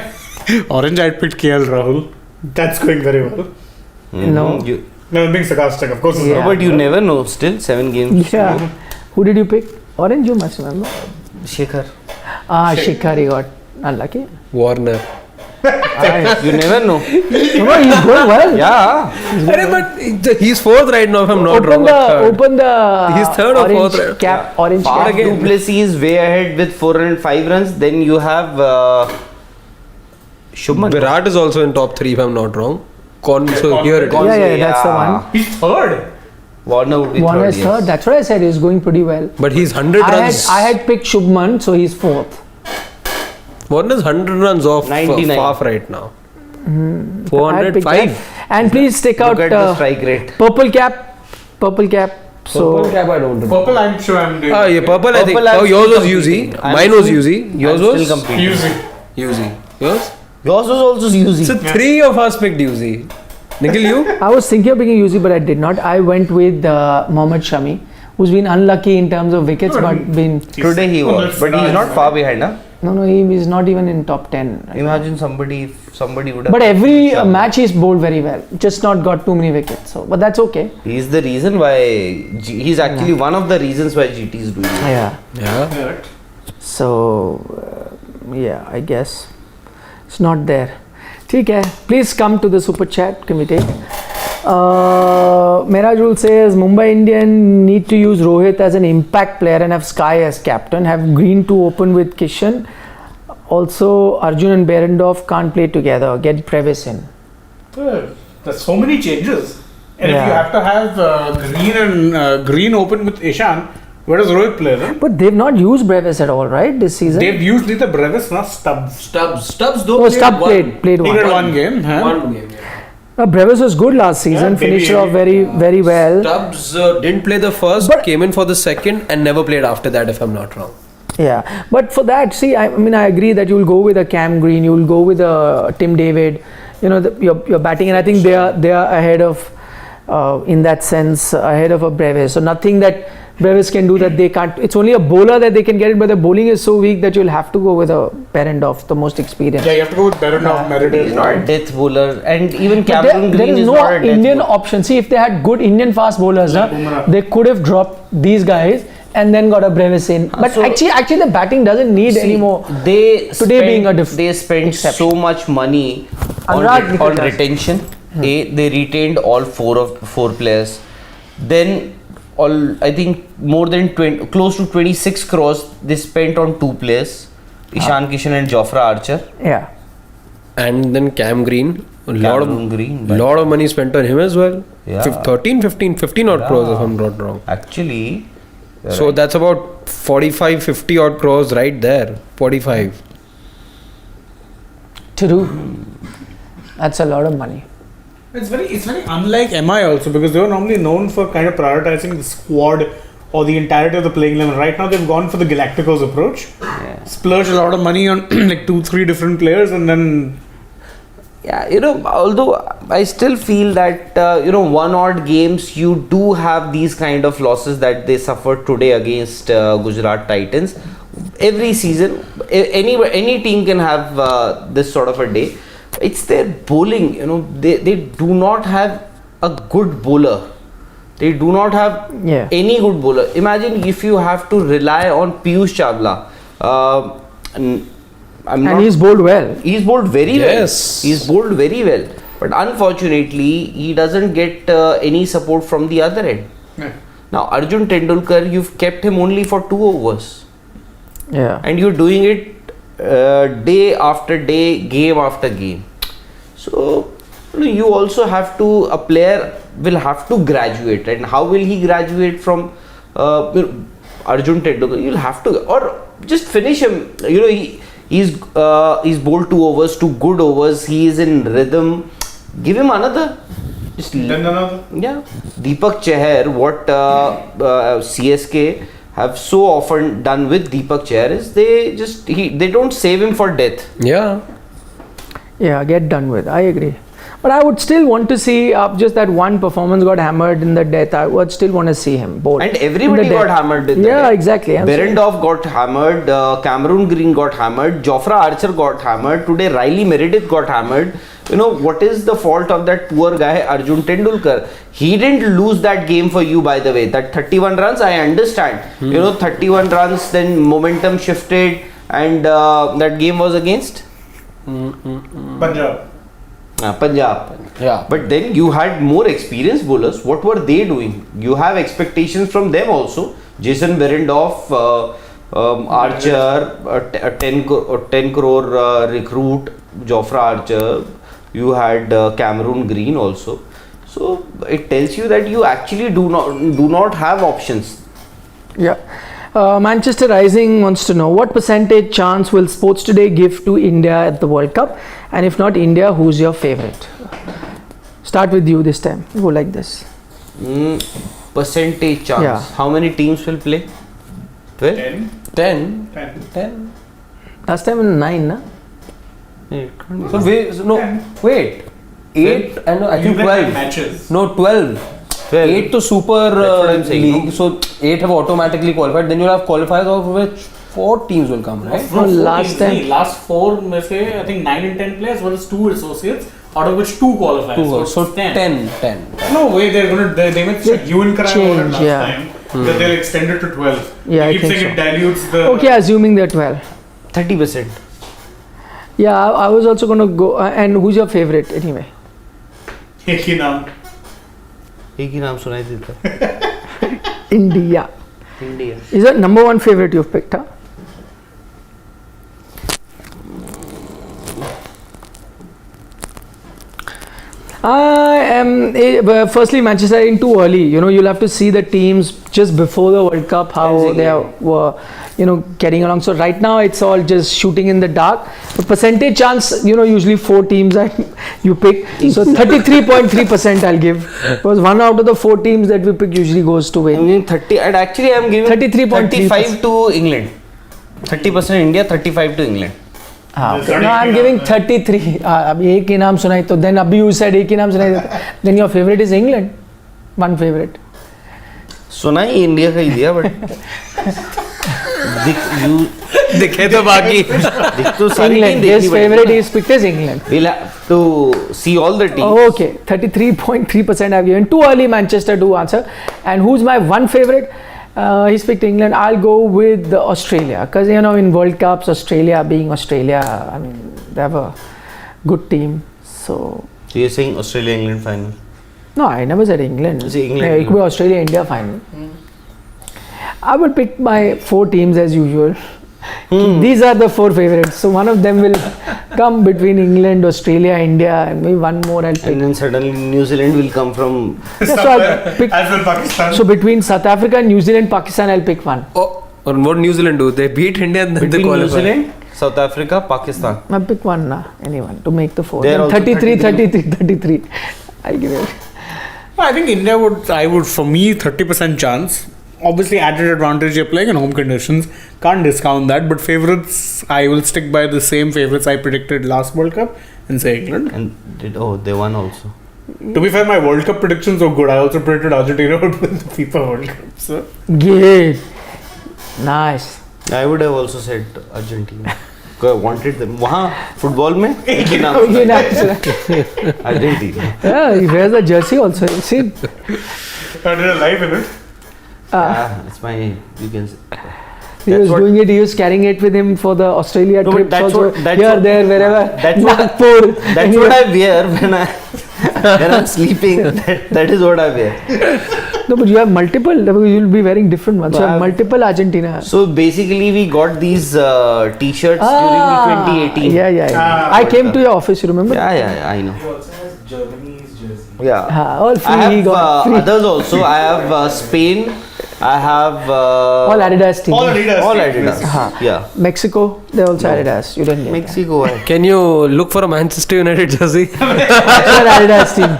picked KL Rahul. that's going very well. No. No, I'm being sarcastic. Of course, it's Yeah. not. But you never know. Still 7 games. Yeah. Who did you pick? Orange, you must remember. Shikhar. Shikhar, he got unlucky. Warner. You never know. No, he's going well. Yeah. But he's fourth right now, if I'm not wrong. Open the He's third or orange fourth, right? cap, orange Faf cap. du Plessis is way ahead with 405 runs. Then you have Shubman. Virat is also in top 3, if I'm not wrong. So here it is. Yeah, that's the one. He's third. Warner would be Warner third. is Yes. third. That's what I said. He's going pretty well. But he's 100 runs. I had picked Shubman, so he's fourth. Warner's 100 runs off 99. Faf right now. I had picked that. 405. And please take out Look at the strike rate. purple cap. Purple cap. So Purple cap, I don't know. Purple, I'm sure I'm doing. Yeah, purple I think. Purple, I'm Oh, yours still was UZ. competing. I'm Mine was still- UZ. Yours I'm was still competing. Using. UZ. Yours? Yours was also UZ. So 3 of us picked UZ. Nikhil, you? I was thinking of picking UZ, but I did not. I went with Mohammad Shami, who's been unlucky in terms of wickets, but been Today he was, but he's not far behind, huh? no, he is not even in top 10. Imagine if somebody would have. But every match he's bowled very well, just not got too many wickets. So, but that's okay. He's the reason why. He's actually one of the reasons why GT is doing it. Yeah. Yeah. Correct. So, yeah, I guess it's not there. ठीक है. Please come to the super chat. Can we take? Merajul says Mumbai Indian need to use Rohit as an impact player and have Sky as captain. Have Green to open with Kishan. Also, Arjun and Berendorf can't play together. Get Previs in. There's so many changes. And if Yeah. you have to have Green open with Ishan, where does Rohit play then? But they've not used Brevis at all, right? This season. They've used neither Brevis nor Stubbs. Stubbs though. Oh, Stubb played He one. did one game. Huh? One game. Yeah. Brevis was good last season. Yeah, Finished maybe- off very well. Stubbs didn't play the first, But- came in for the second, and never played after that, if I'm not wrong. Yeah, but for that, see, I mean, I agree that you'll go with a Cam Green, you'll go with a Tim David. You know, you're batting, and I think they are ahead of, in that sense, ahead of a Brevis. So nothing that Brevis can do that they can't. It's only a bowler that they can get it, but the bowling is so weak that you'll have to go with a Berendorf, the most experienced. Yeah, you have to go with Berendorf, Meredith. He's not a death bowler, and even But Cameron there Green is is no not a death Indian bowler. option. See, if they had good Indian fast bowlers, Bumrah. they could have dropped these guys and then got a Brevis in. But so- actually, the batting doesn't need See, any more. They Today being a they spent exception. so much money on, Anurag on does. retention. They retained all four players. Then I think more than close to 26 crores they spent on 2 players, Ishan Kishan and Jofra Archer. Yeah. And then Cam Green, Cameron Green, but- lot of money spent on him as well. Yeah. 15 odd crores, if I'm not wrong. Actually, you're So right. that's about 45, 50 odd crores right there. 45. To do. That's a lot of money. It's very unlike MI also, because they were normally known for kind of prioritizing the squad or the entirety of the playing 11. Right now they've gone for the Galacticos approach. Yeah. Splurge a lot of money on like 2-3 different players, and then Yeah, although I still feel that, one odd games, you do have these kind of losses that they suffered today against Gujarat Titans. Every season, any team can have this sort of a day. It's their bowling, they do not have a good bowler. They do not have Yeah. any good bowler. Imagine if you have to rely on Piyush Chawla. And he's bowled well. He's bowled very Yes. well. He's bowled very well. But unfortunately, he doesn't get any support from the other end. yeah. Now, Arjun Tendulkar, you've kept him only for 2 overs. Yeah. And you're doing it day after day, game after game. So, you also have to, a player will have to graduate. And how will he graduate from Arjun Tendulkar? You'll have to, or just finish him. He's bowled 2 overs, 2 good overs. He is in rhythm. Give him another. Just Then another. yeah. Deepak Chahar, what CSK have so often done with Deepak Chahar is they don't save him for death. Yeah. Yeah, get done with. I agree. But I would still want to see just that one performance got hammered in the death. I would still want to see him both. And everybody got hammered in the Yeah, death. exactly. I'm saying. Berendorf got hammered, Cameron Green got hammered, Jofra Archer got hammered, today Riley Meredith got hammered. You know, what is the fault of that poor guy Arjun Tendulkar? He didn't lose that game for you, by the way. That 31 runs, I understand. You know, 31 runs, then momentum shifted, and that game was against Punjab. Punjab. Yeah. But then you had more experienced bowlers. What were they doing? You have expectations from them also. Jason Behrendorff, Archer, a 10 crore recruit, Jofra Archer. You had Cameron Green also. So it tells you that you actually do not have options. Yeah. Manchester Rising wants to know what percentage chance will Sports Today give to India at the World Cup, and if not India, who's your favorite? Start with you this time. Go like this. Percentage chance. Yeah. How many teams will play? 12? 10. Last time 9, na? Wait. 8 and I think 12 matches. No, 12. 8 to Super what I'm saying, League. no? So 8 have automatically qualified. Then you'll have qualifiers of which 4 teams will come, right? No, last time- last 4 में से I think 9 and 10 players versus 2 associates, out of which 2 qualify. So 10. No way they're gonna they made you and Karan change, last yeah. time that they'll extend it to 12. Yeah, I keep think saying so. it dilutes the. Okay, assuming they're 12. 30%. Yeah, I was also going to go. And who's your favorite anyway? एक ही नाम. एक ही नाम सुनाई देता. India. India. Is that number one favorite you've picked, huh? I am firstly Manchester in too early. You know, you'll have to see the teams just before the World Cup how they were, getting along. So right now it's all just shooting in the dark. But percentage chance, usually 4 teams you pick. So 33.3% I'll give, because 1 out of the 4 teams that we pick usually goes to I'm win. giving 30, and actually I'm giving 33.3%. 35 to England. 30% India, 35 to England. Okay. No, I'm giving 33. अभी एक ही नाम सुनाई तो then अभी you said एक ही नाम सुनाई then your favorite is England. One favorite. सुना ही इंडिया का ही दिया बट दिखे तो बाकी. दिख तो सारी England. टीम His देखनी favorite पड़ेगी. is picked as England. We'll have to see all the teams. Oh, okay, 33.3% I've given. Too early Manchester to answer. And who's my one favorite? He's picked England. I'll go with Australia, because in World Cups, Australia being Australia, I mean they have a good team. So you're saying Australia-England final? no, I never said England. You say England. Yeah, it could be Australia-India final. I will pick my 4 teams as usual. These are the 4 favorites. So one of them will come between England, Australia, India, and maybe one more I'll pick. And then suddenly New Zealand will come from. Yeah, so I'll pick. As well Pakistan. So between South Africa, New Zealand, Pakistan, I'll pick one. Oh, and what New Zealand do? They beat India and then they Between New qualify. Zealand, South Africa, Pakistan. I'll pick one, anyone, to make the 4. They're Then also 33. I'll give it. I think India would, for me, 30% chance. Obviously, added advantage you're playing in home conditions. Can't discount that. But favorites, I will stick by the same favorites I predicted last World Cup and say England. And they won also. To be fair, my World Cup predictions were good. I also predicted Argentina would win the FIFA World Cup. So Good. Nice. I would have also said Argentina. I wanted them. वहाँ football में एक ही नाम Okay, सुना nice. Argentina. Yeah, he wears the jersey also. You see? I did a live in it. It's my, you can say. He was doing it. He was carrying it with him for the Australia No, but trips that's also. what- that's Here, what- there, wherever. that's what- Nagpur. That's what I wear when I'm sleeping. That is what I wear. No, but you have multiple. You'll be wearing different ones. You No, have multiple Argentina. So basically, we got these T-shirts during the 2018. Yeah. I came to your office. You remember? Yeah, I know. He also has Germany's jersey. Yeah. All free. I he have got free. others also. I have Spain. I have All Adidas team. All Adidas. all team. Adidas. Yeah. Mexico, they also Adidas. You didn't get Mexico. Can you look for a Manchester United jersey? that. Adidas team.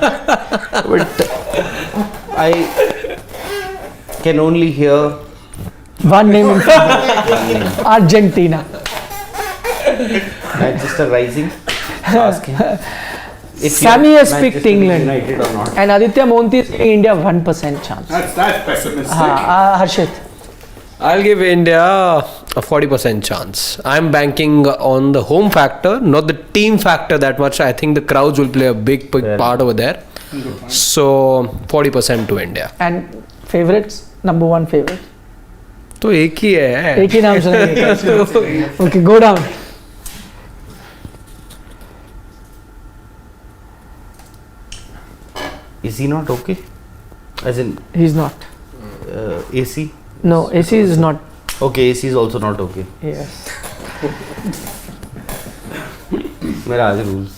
But I can only hear One name in football. Argentina. Manchester Rising. Asking if Sammy you're has picked Manchester England. United or not. And Aditya Monti is giving India 1% chance. That's pessimistic. Harshit. I'll give India A 40% chance. I'm banking on the home factor, not the team factor that much. I think the crowds will play a big part over there. So 40% to India. And favorites? Number one favorite? तो एक ही है. एक ही नाम सुनेंगे. Okay, go down. Is he not okay? As in He's not. AC? No, AC is not. Okay, AC is also not okay. Yes. मेरा आज rules.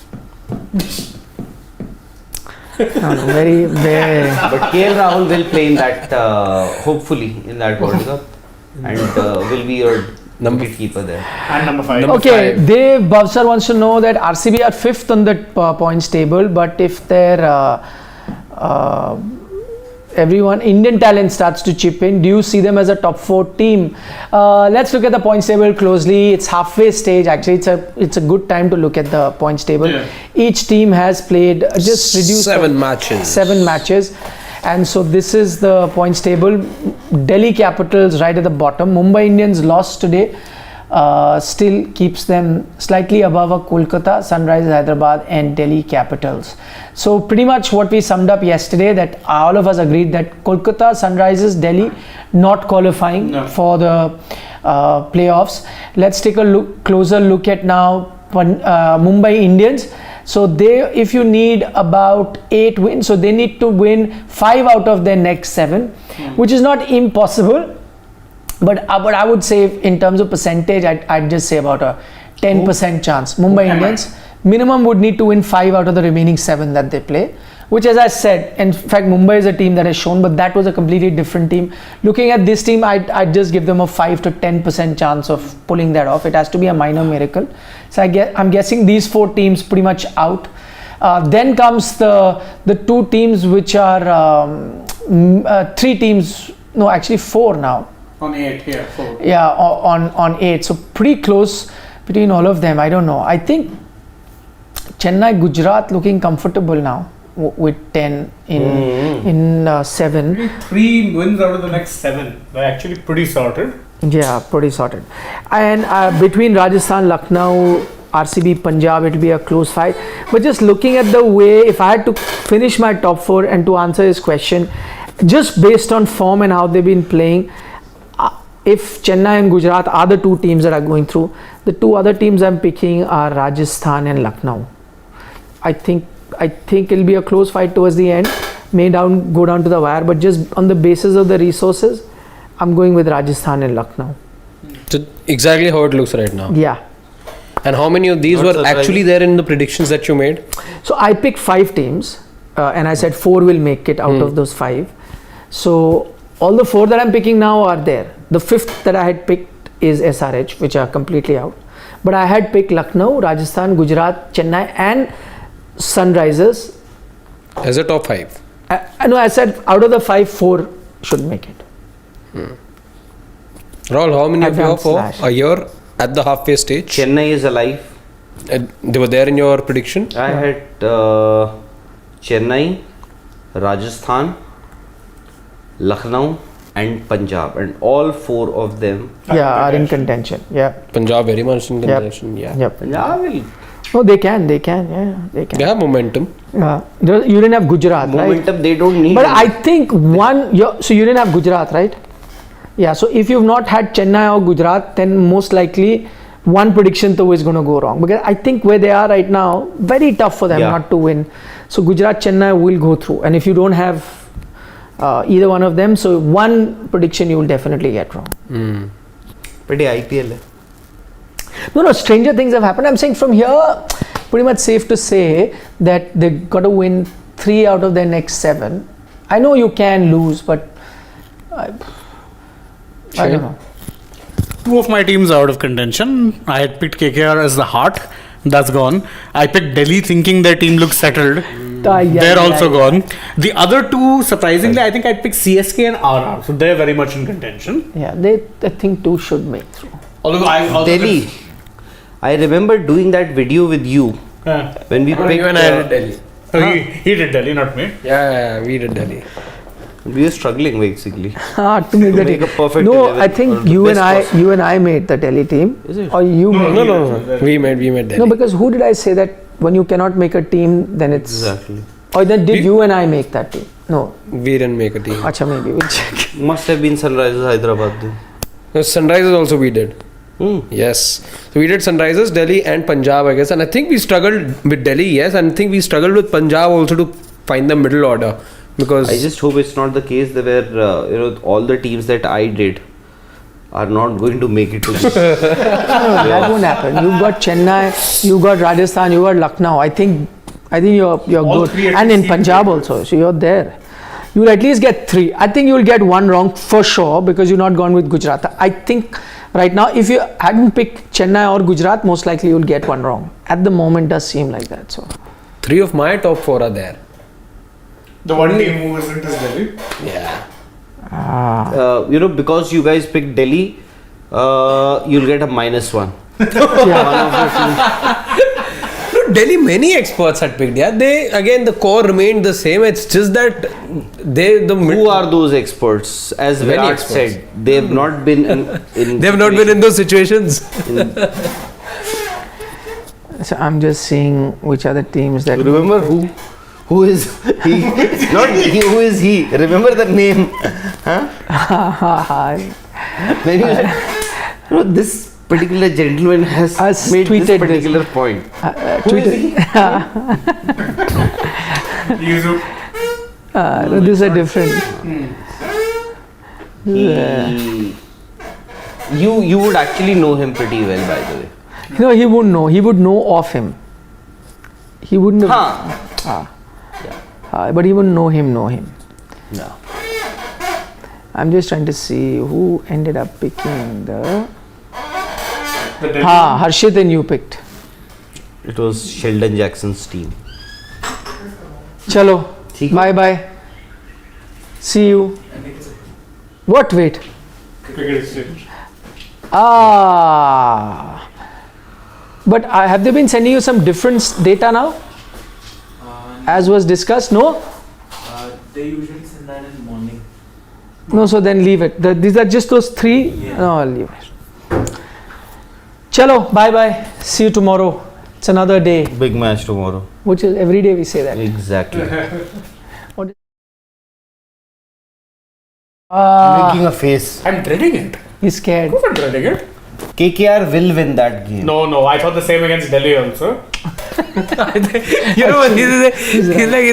No, very. But KL Rahul will play in that, hopefully, in that World Cup, and will be your number keeper there. And number 5. Okay, Dave Bavsar wants to know that RCB are 5th on the points table, but if their everyone Indian talent starts to chip in, do you see them as a top 4 team? Let's look at the points table closely. It's halfway stage. Actually, it's a good time to look at the points table. Yeah. Each team has played just reduced 7 matches. 7 matches. And so this is the points table. Delhi Capitals right at the bottom. Mumbai Indians lost today. Still keeps them slightly above a Kolkata, Sunrisers Hyderabad and Delhi Capitals. So pretty much what we summed up yesterday, that all of us agreed that Kolkata, Sunrisers, Delhi not qualifying for the playoffs. Let's take a closer look at now Mumbai Indians. So if you need about 8 wins, so they need to win 5 out of their next 7, which is not impossible. But I would say in terms of percentage, I'd just say about a 10% chance. Mumbai Indians minimum would need to win 5 out of the remaining 7 that they play, which, as I said, in fact, Mumbai is a team that has shown, but that was a completely different team. Looking at this team, I'd just give them a 5 to 10% chance of pulling that off. It has to be a minor miracle. So I'm guessing these 4 teams pretty much out. Then comes the 2 teams which are 3 teams, no, actually 4 now. On 8, yeah, 4. Yeah, on 8. So pretty close between all of them. I don't know. I think Chennai, Gujarat looking comfortable now with 10 in 7. 3 wins out of the next 7. They're actually pretty sorted. Yeah, pretty sorted. And between Rajasthan, Lucknow, RCB, Punjab, it'll be a close fight. But just looking at the way, if I had to finish my top 4 and to answer his question, just based on form and how they've been playing, if Chennai and Gujarat are the 2 teams that are going through, the 2 other teams I'm picking are Rajasthan and Lucknow. I think it'll be a close fight towards the end. May go down to the wire, but just on the basis of the resources, I'm going with Rajasthan and Lucknow. So exactly how it looks right now. Yeah. And how many of these Not were surprising. actually there in the predictions that you made? So I picked 5 teams, and I said 4 will make it out of those 5. So all the 4 that I'm picking now are there. The 5th that I had picked is SRH, which are completely out. But I had picked Lucknow, Rajasthan, Gujarat, Chennai and Sunrisers. As a top 5. No, I said out of the 5, 4 should make it. Rahul, how many of you are Advanced for slash. a year at the halfway stage? Chennai is alive. They were there in your prediction? I had Chennai, Rajasthan, Lucknow and Punjab, and all 4 of them. Are in contention. Yeah. Punjab very much in contention. Yeah. Yep. Punjab will. Oh, they can. Yeah, they can. They have momentum. You didn't have Gujarat, right? Momentum they don't need. But I think so you didn't have Gujarat, right? Yeah, so if you've not had Chennai or Gujarat, then most likely one prediction though is going to go wrong. Because I think where they are right now, very tough for them not to win. So Gujarat, Chennai will go through. And if you don't have either one of them, so one prediction you will definitely get wrong. Pretty IPL. No, stranger things have happened. I'm saying from here, pretty much safe to say that they got to win 3 out of their next 7. I know you can lose, but I don't know. 2 of my teams are out of contention. I had picked KKR as the heart. That's gone. I picked Delhi thinking their team looks settled. They're also gone. The other 2, surprisingly, I think I'd picked CSK and RR. So they're very much in contention. Yeah, I think 2 should make through. Although I also Delhi. I remember doing that video with you when we picked. Even I did Delhi. he did Delhi, not me. Yeah, we did Delhi. We are struggling basically. To make the make team. a perfect No, 11 I or think the you and best possible. you and I made the Delhi team. Is it? Or you made? No. We made Delhi. No, because who did I say that when you cannot make a team, then it's. Exactly. Or then did you and I make that team? No. We didn't make a team. Acha, maybe we'll check. Must have been Sunrisers Hyderabad then. No, Sunrisers also we did. Yes. So we did Sunrisers, Delhi and Punjab, I guess. And I think we struggled with Delhi, yes. And I think we struggled with Punjab also to find the middle order. Because I just hope it's not the case that where all the teams that I did are not going to make it to this. No, that won't happen. You've got Chennai, you've got Rajasthan, you've got Lucknow. I think you're All good. three at And least in seem Punjab good. also. So you're there. You'll at least get 3. I think you'll get 1 wrong for sure because you're not gone with Gujarat. I think right now, if you hadn't picked Chennai or Gujarat, most likely you'll get 1 wrong. At the moment, does seem like that. So 3 of my top 4 are there. The one team who isn't is Delhi. Yeah. Because you guys picked Delhi, you'll get a -1. Delhi, many experts had picked. Yeah, the core remained the same. It's just that Who are those experts? As Many Virat experts. said, they have not been in They have not been in those situations. So I'm just seeing which are the teams that. Remember who is he? Not he, who is he? Remember the name? Huh? When you said, this particular gentleman has made tweeted this particular point. Who is he? No, these are different. You would actually know him pretty well, by the way. No, he wouldn't know. He would know of him. He wouldn't have. But he wouldn't know him. No. I'm just trying to see who ended up picking the. Harshit and you picked. It was Sheldon Jackson's team. Chalo. ठीक है. Bye bye. See you. What? Wait. But have they been sending you some different data now? As was discussed? No? They usually send that in the morning. No, so then leave it. These are just those 3? Yeah. No, I'll leave it. Chalo, bye bye. See you tomorrow. It's another day. Big match tomorrow. Which is every day we say that. Exactly. Making a face. I'm dreading it. He's scared. I'm not dreading it. KKR will win that game. No, I thought the same against Delhi also. He's like, it's